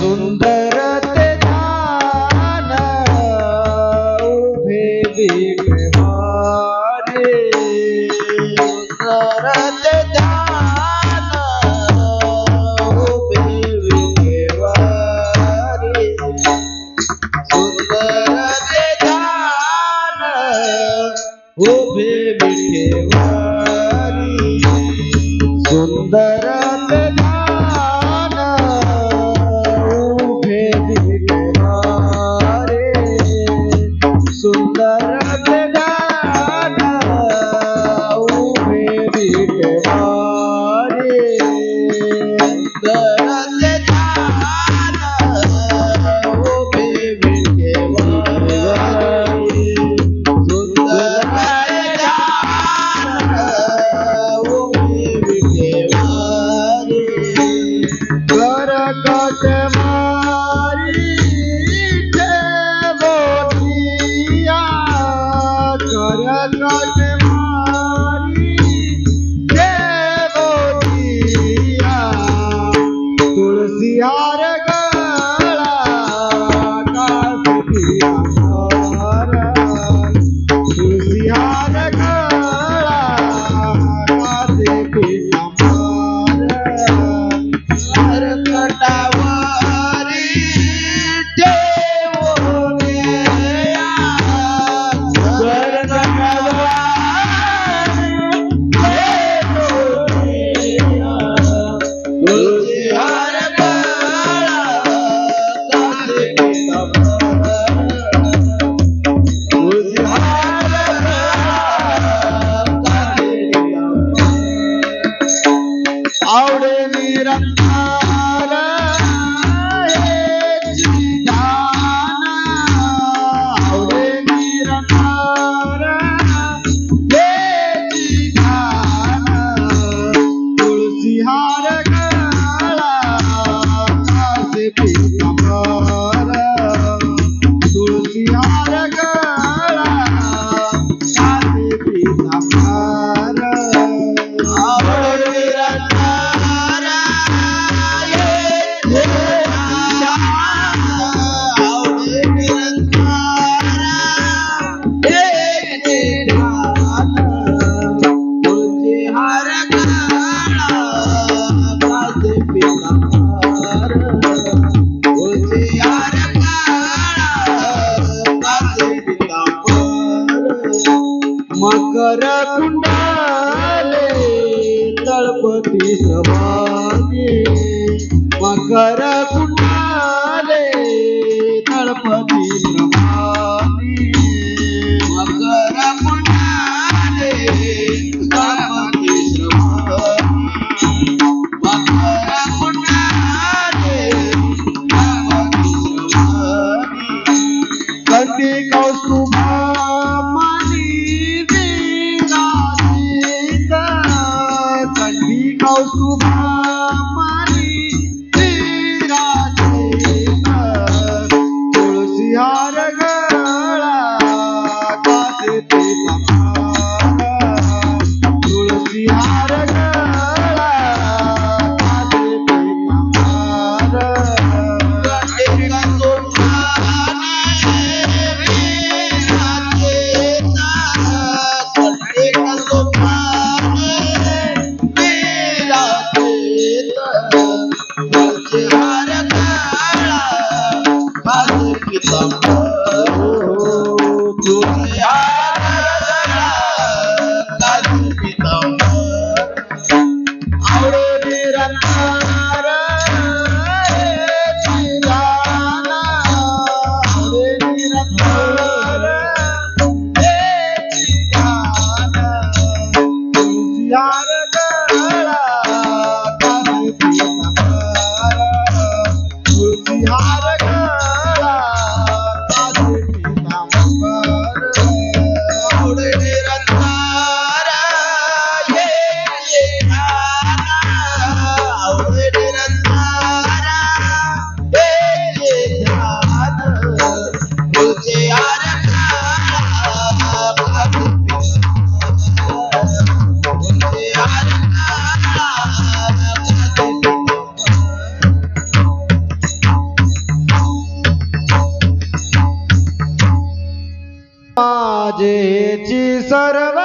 सुंदर ते ध्यान उभे विठवारे सुंदर ते ध्यान उभे विठवारे सुंदर ते ध्यान उभे विठवारी सुंदर ते ध्यान उभे विठवारे सुंदर ते ध्यान उभे विठवारे सुंदर ते ध्यान उभे विठवारे सुंदर ते ध्यान उभे विठवारे करकट मारी ठेवोतिया करकट मारी ठेवोतिया तुलसी हार गळा कासिया हार तुलसी हार गळा कासिया हार करकटावारी ठेवोतिया तुलसी हार गळा कासिया तुलसी हार आवडे निरंकार हेची ध्यान आवडे निरंकार हेची ध्यान तुळसी हार गळा कासे पीतांबर तुळसी हार गळा कासे पीतांबर आवड निरंकार हेची ध्यान आवडे निरंकार हेची ध्यान तुळसी हार गळा कासे पीतांबर तुळसी हार गळा कासे पीतांबर मकर कुंडले तळपती सवानी मकर कुंडले तळपती सवानी मकर कुंडले तळपती सवानी मकर कुंडले तळपती सवानी कंठी कौस्तुभा मणी विराजित कंठी कौस्तुभा मणी विराजित तुळसी हार गळा कासे पीतांबर तुळसी हार गळा कासे पीतांबर जेची सर्व